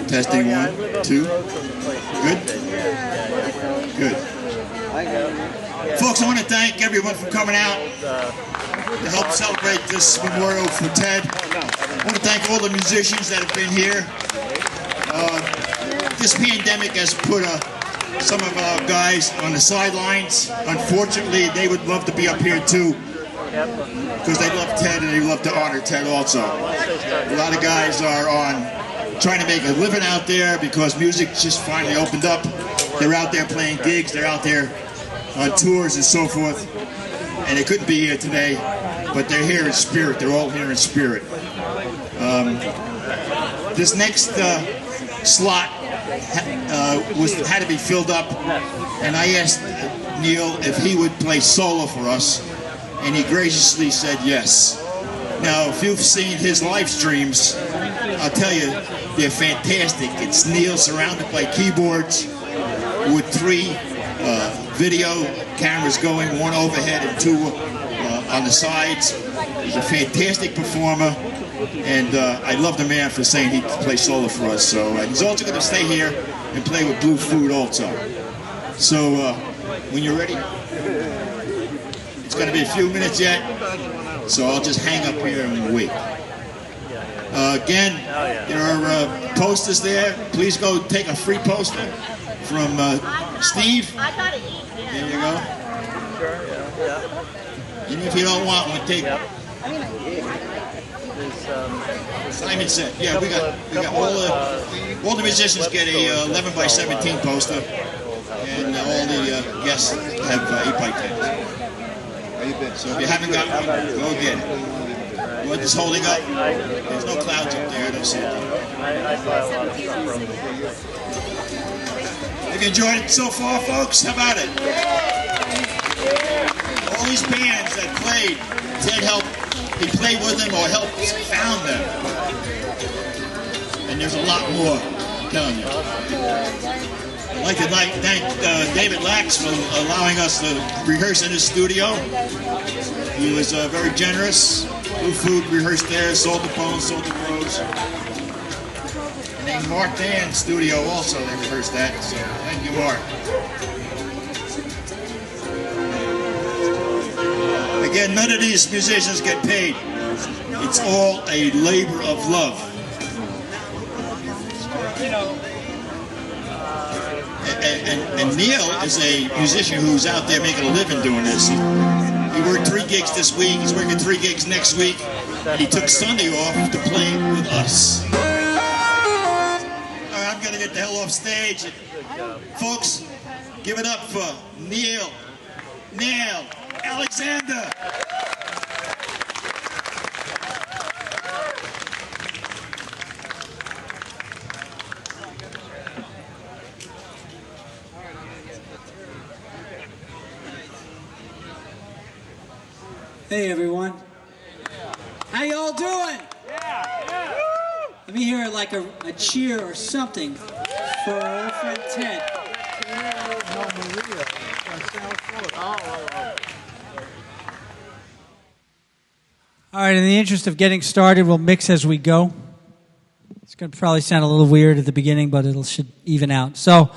Testing 1, 2. Good? Good. Folks, I want to thank everyone for coming out to help celebrate this memorial for Ted. I want to thank all the musicians that have been here. This pandemic has put some of our guys on the sidelines. Unfortunately, they would love to be up here too, because they love Ted and they love to honor Ted also. A lot of guys are trying to make a living out there because music just finally opened up. They're out there playing gigs, they're out there on tours and so forth, and they couldn't be here today, but they're here in spirit. They're all here in spirit. This next slot had to be filled up, and I asked Neil if he would play solo for us, and he graciously said yes. Now, if you've seen his live streams, I'll tell you, they're fantastic. It's Neil surrounded by keyboards with 3 video cameras going, 1 overhead and 2 on the sides. He's a fantastic performer, and I love the man for saying he'd play solo for us. So he's also going to stay here and play with Blue Food also. So when you're ready, it's going to be a few minutes yet, so I'll just hang up here and wait. Again, there are posters there. Please go take a free poster from Steve. There you go. And if you don't want one, take Simon said, yeah, we got all the musicians get a 11 by 17 poster, and all the guests have 8 by 10s. So if you haven't got one, go get it. What is holding up? There's no clouds up there. I don't see it. Have you enjoyed it so far, folks? How about it? All these bands that played, Ted helped. He played with them or helped found them. And there's a lot more, I'm telling you. I'd like to thank David Lax for allowing us to rehearse in his studio. He was very generous. Blue Food rehearsed there, Sold the Bones, Sold the Bros. And then Mark Dan's studio also, they rehearsed that. So thank you, Mark. Again, none of these musicians get paid. It's all a labor of love. And Neil is a musician who's out there making a living doing this. He worked 3 gigs this week. He's working 3 gigs next week. And he took Sunday off to play with us. All right, I'm going to get the hell off stage. Folks, give it up for Neil Alexander. Hey everyone. How y'all doing? Let me hear like a cheer or something for our old friend Ted. All right, in the interest of getting started, we'll mix as we go. It's going to probably sound a little weird at the beginning, but it should even out. So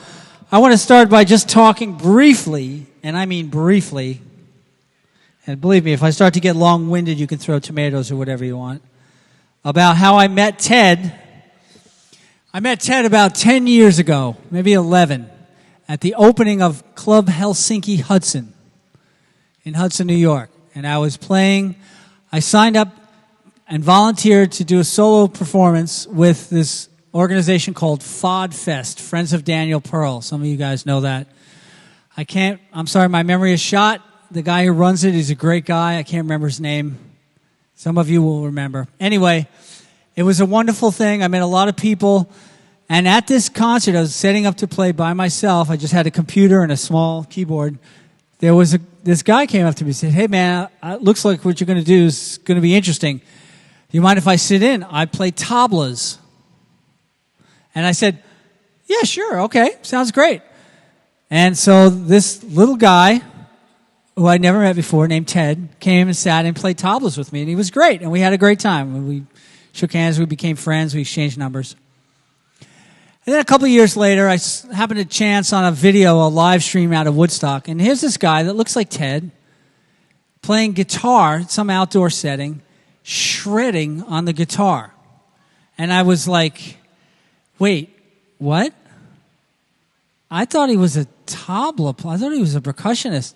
I want to start by just talking briefly, and I mean briefly, and believe me, if I start to get long-winded, you can throw tomatoes or whatever you want, about how I met Ted. I met Ted about 10 years ago, maybe 11, at the opening of Club Helsinki Hudson in Hudson, New York. And I was playing, I signed up and volunteered to do a solo performance with this organization called FOD Fest, Friends of Daniel Pearl. Some of you guys know that. I'm sorry, my memory is shot. The guy who runs it is a great guy. I can't remember his name. Some of you will remember. Anyway, it was a wonderful thing. I met a lot of people. And at this concert, I was setting up to play by myself. I just had a computer and a small keyboard. This guy came up to me and said, "Hey, man, it looks like what you're going to do is going to be interesting. Do you mind if I sit in? I play tablas." And I said, "Yeah, sure. Okay. Sounds great." And so this little guy, who I'd never met before, named Ted, came and sat and played tablas with me, and he was great, and we had a great time. We shook hands, we became friends, we exchanged numbers. And then a couple of years later, I happened to chance on a video, a live stream out of Woodstock. And here's this guy that looks like Ted playing guitar at some outdoor setting, shredding on the guitar. And I was like, wait, what? I thought he was a tabla player. I thought he was a percussionist.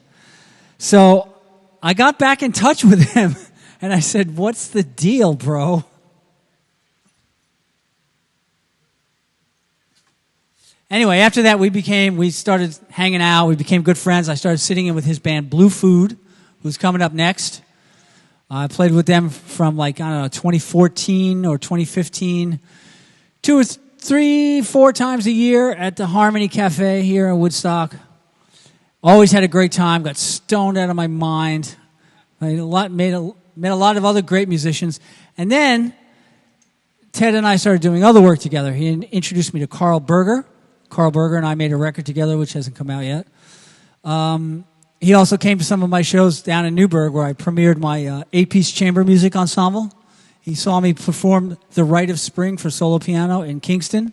So I got back in touch with him, and I said, what's the deal, bro? Anyway, after that, we started hanging out. We became good friends. I started sitting in with his band, Blue Food, who's coming up next. I played with them from 2014 or 2015, 2 or 3, 4 times a year at the Harmony Cafe here in Woodstock. Always had a great time. Got stoned out of my mind. Met a lot of other great musicians. And then Ted and I started doing other work together. He introduced me to Carl Berger. Carl Berger and I made a record together, which hasn't come out yet. He also came to some of my shows down in Newburgh, where I premiered my 8-piece chamber music ensemble. He saw me perform The Rite of Spring for solo piano in Kingston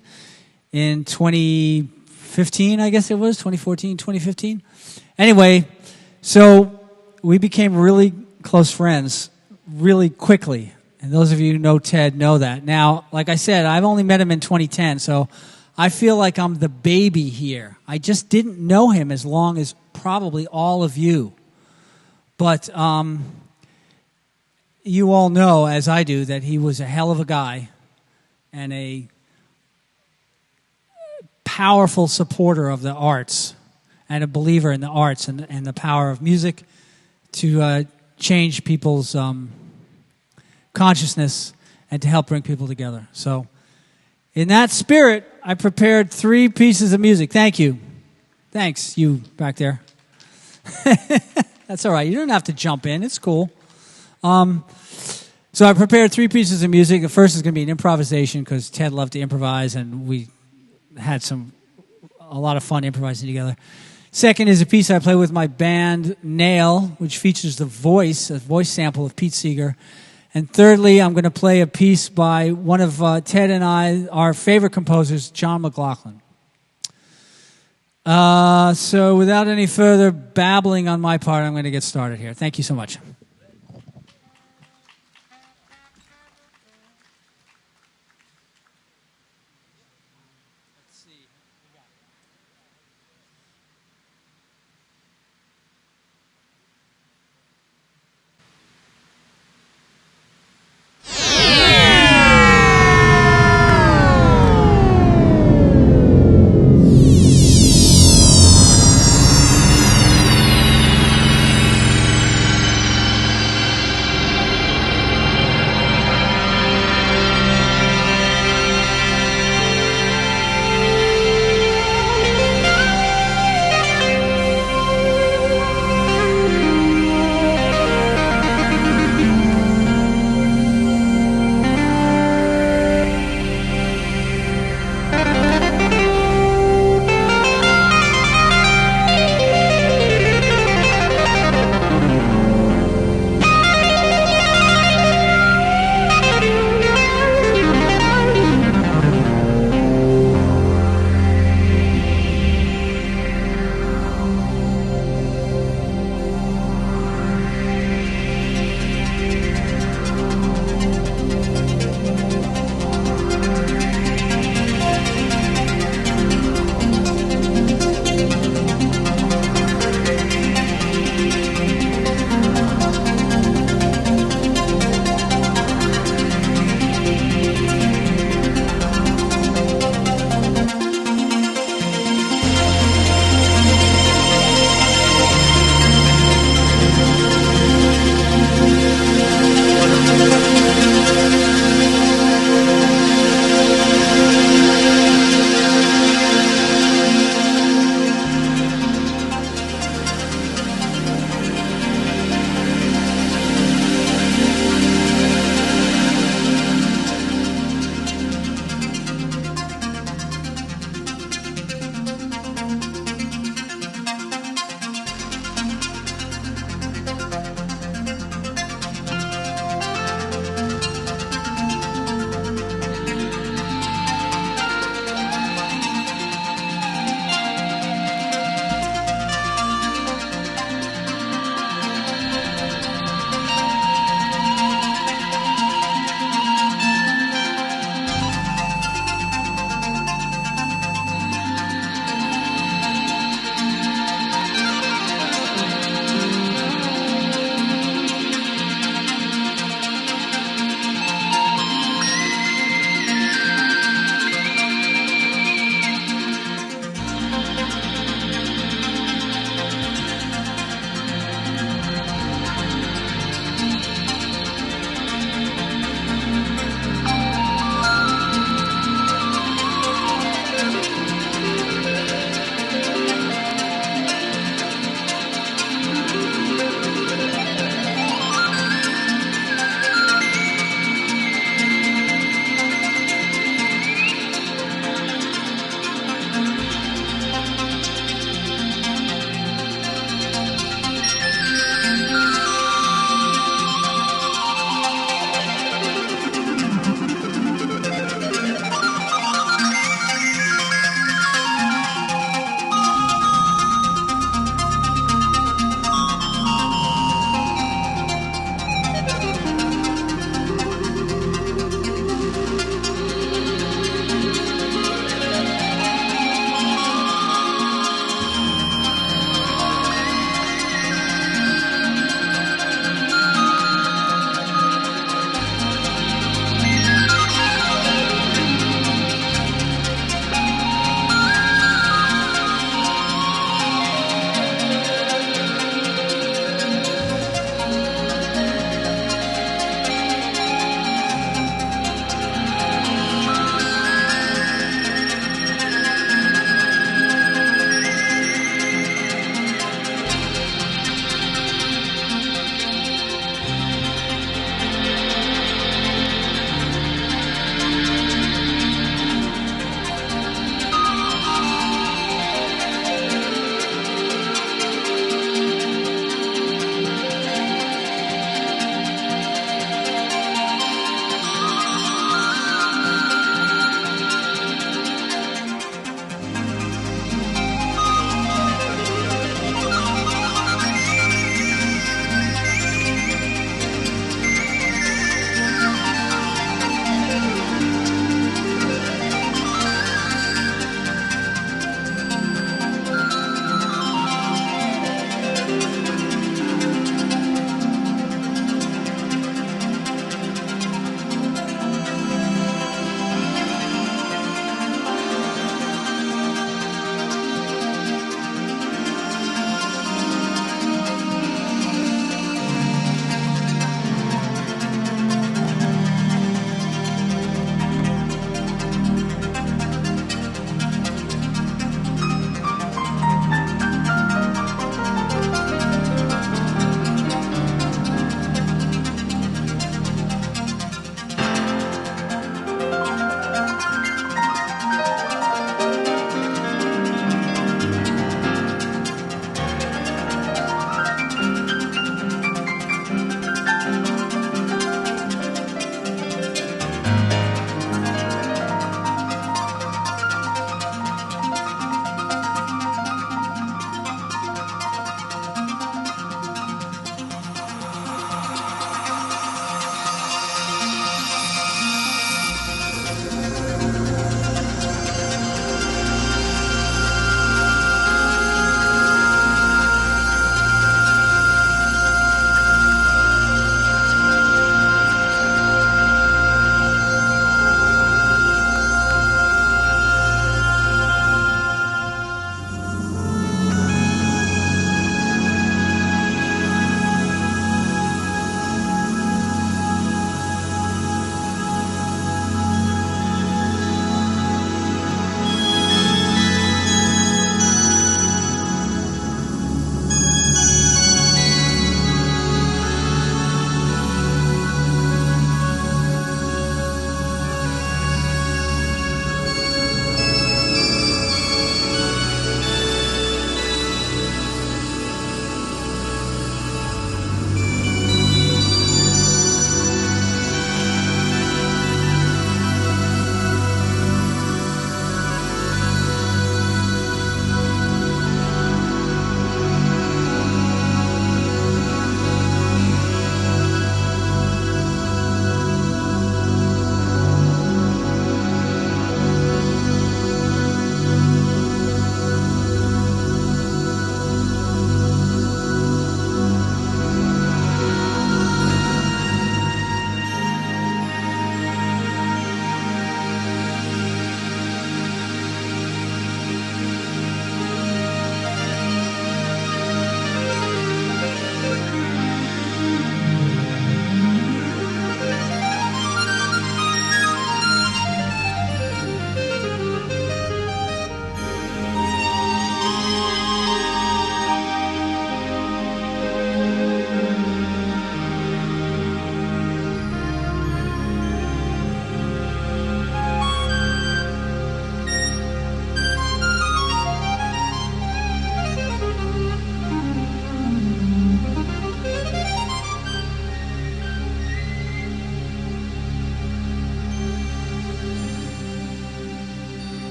in 2015, I guess it was, 2014, 2015. Anyway, so we became really close friends really quickly. And those of you who know Ted know that. Now, like I said, I've only met him in 2010, so I feel like I'm the baby here. I just didn't know him as long as probably all of you. But you all know, as I do, that he was a hell of a guy and a powerful supporter of the arts and a believer in the arts and the power of music to change people's consciousness and to help bring people together. So in that spirit, I prepared 3 pieces of music. Thank you. Thanks, you back there. That's all right. You don't have to jump in. It's cool. So I prepared 3 pieces of music. The first is going to be an improvisation because Ted loved to improvise, and we had a lot of fun improvising together. Second is a piece I play with my band, Nail, which features a voice sample of Pete Seeger. And thirdly, I'm going to play a piece by one of Ted and our favorite composers, John McLaughlin. So without any further babbling on my part, I'm going to get started here. Thank you so much.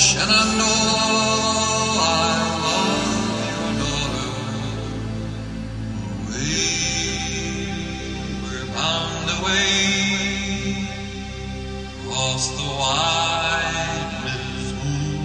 Shenandoah, I love your daughter. We were bound away across the wide Missouri.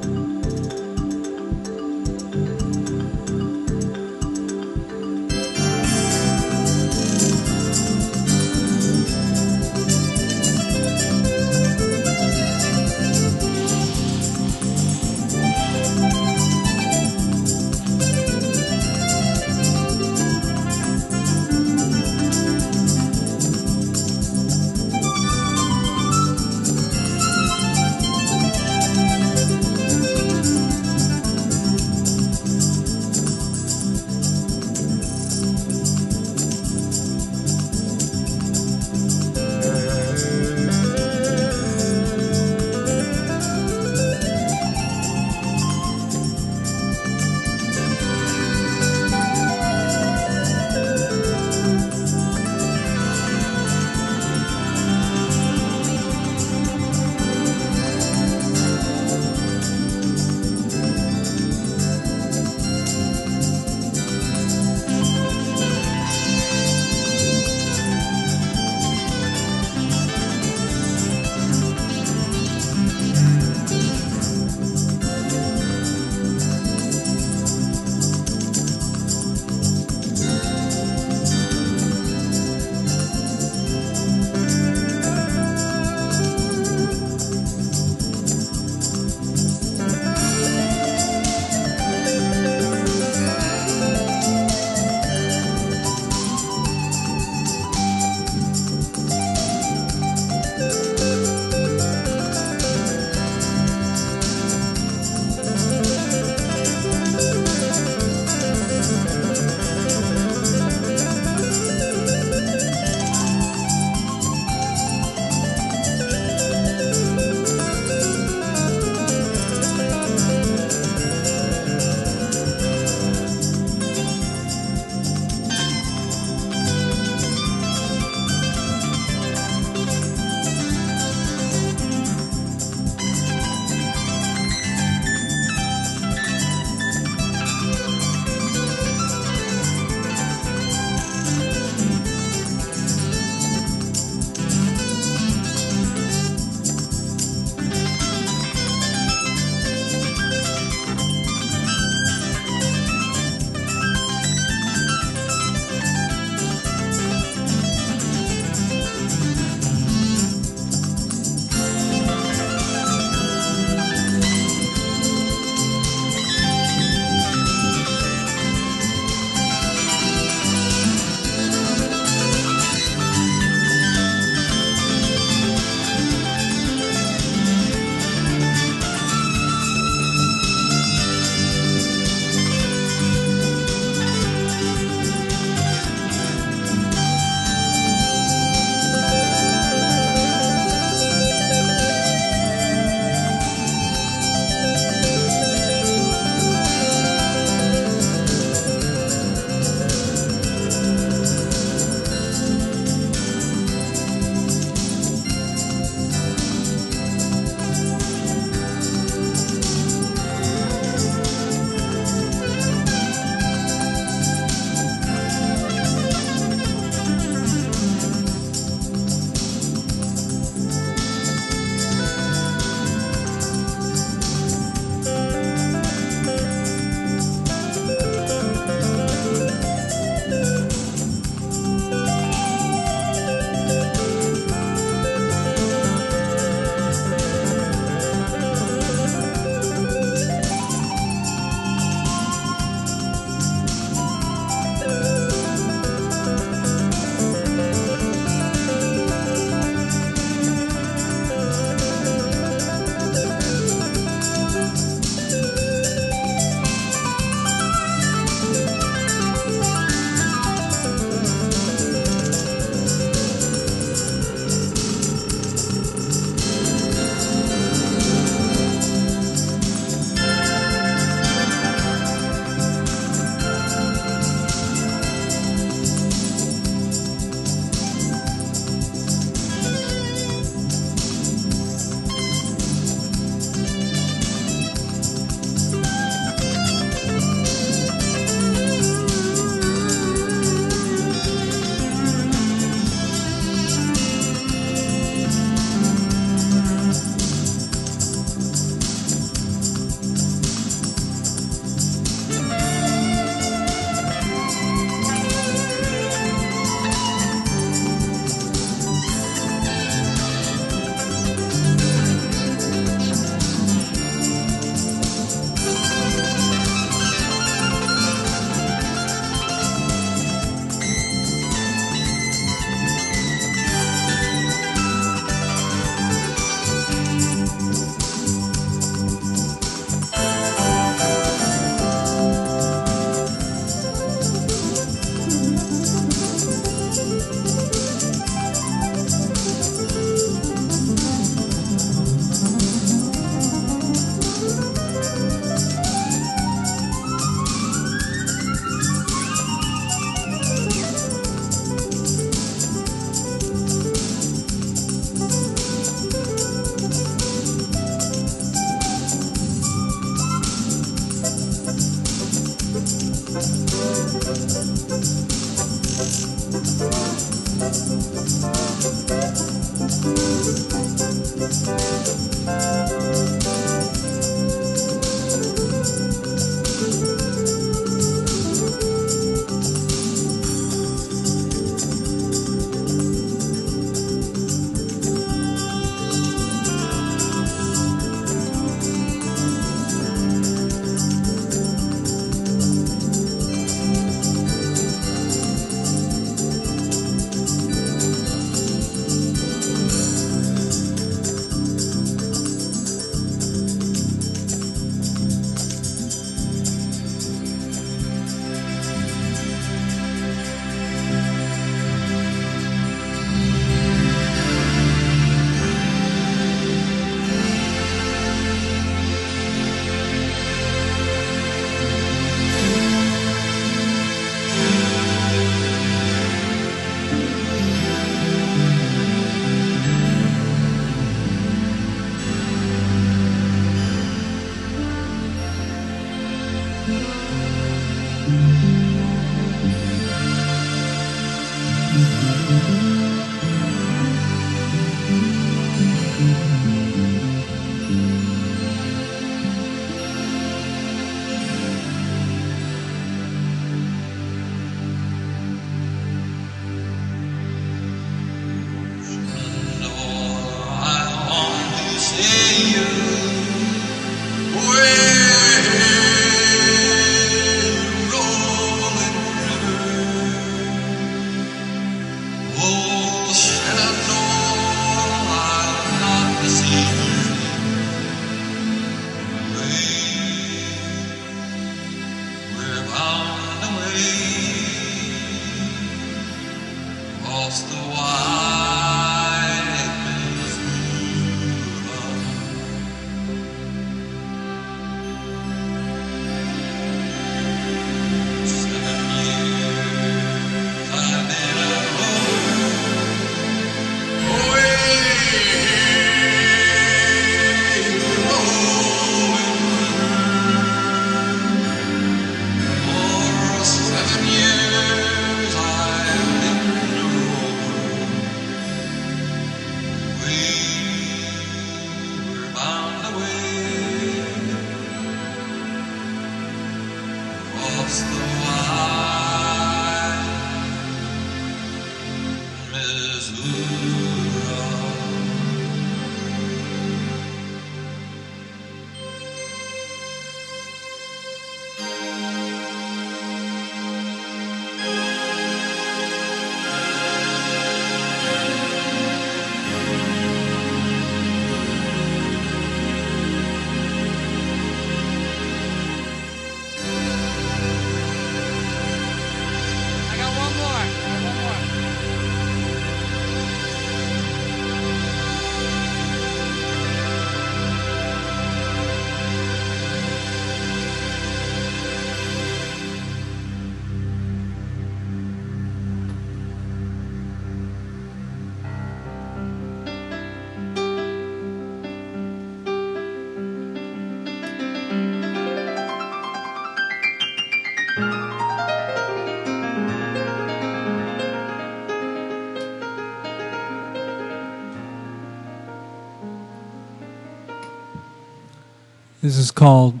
This is called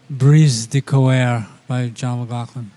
Brise de Coeur by John McLaughlin.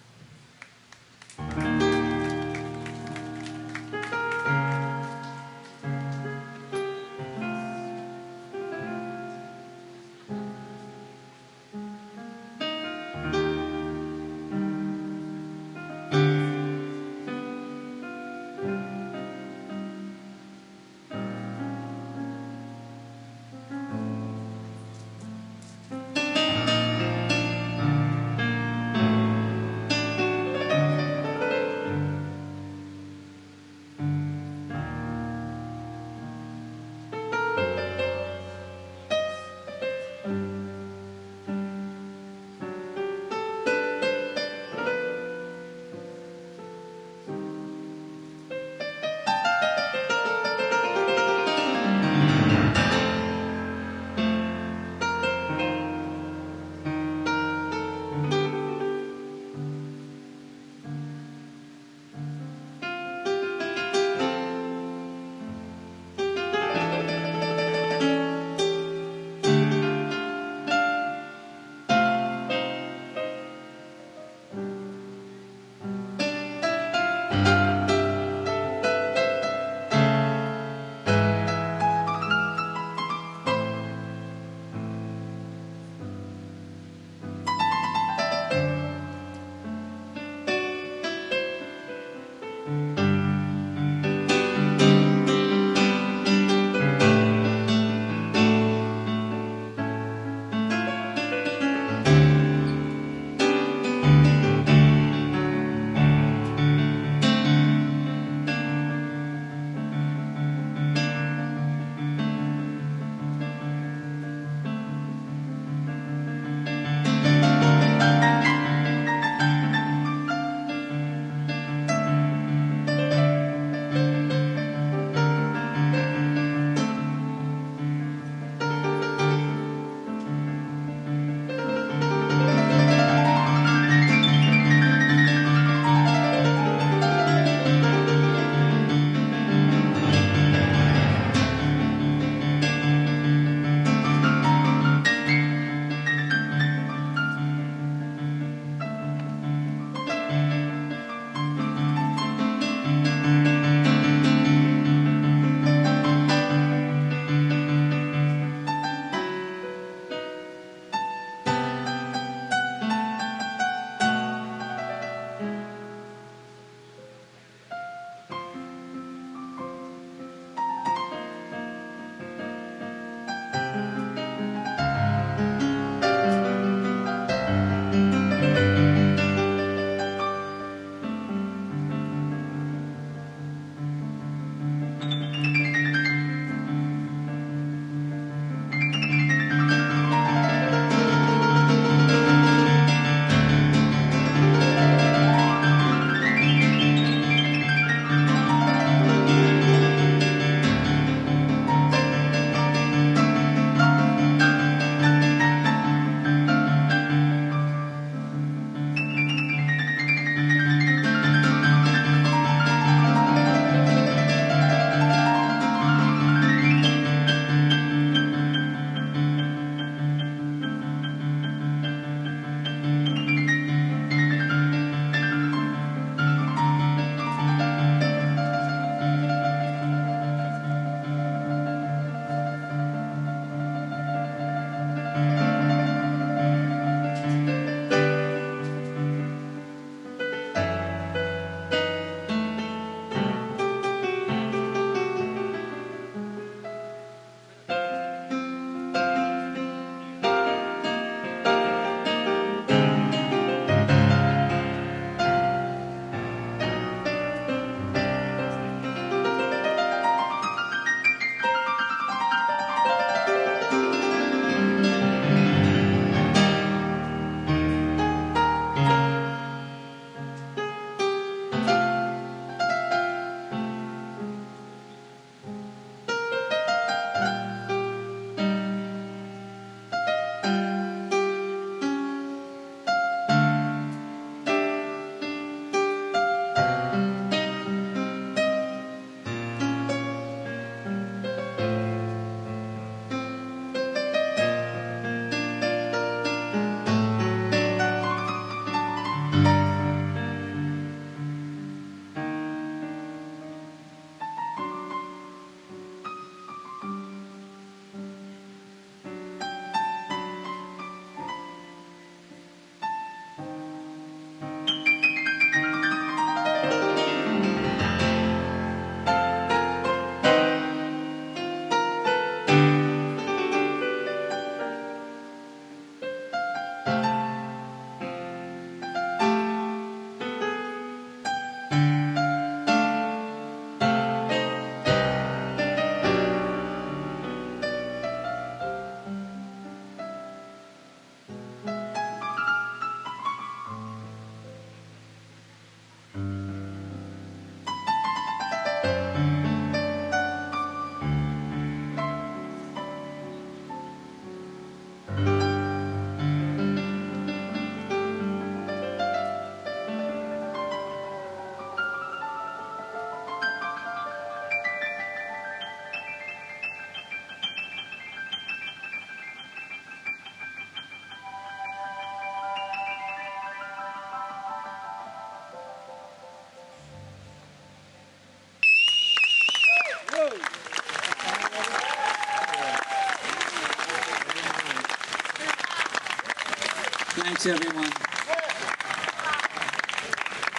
Thanks, everyone.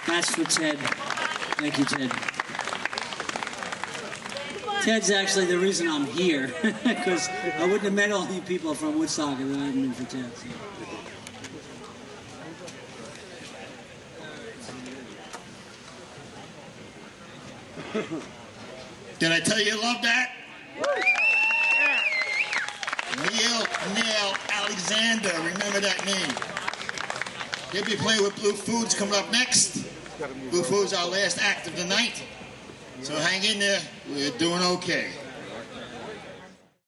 That's for Ted. Thank you, Ted. Ted's actually the reason I'm here, because I wouldn't have met all you people from Woodstock if it hadn't been for Ted. So. Did I tell you you love that? Neil Alexander, remember that name. He'll be playing with Blue Foods coming up next. Blue Foods, our last act of the night. So hang in there, we're doing okay.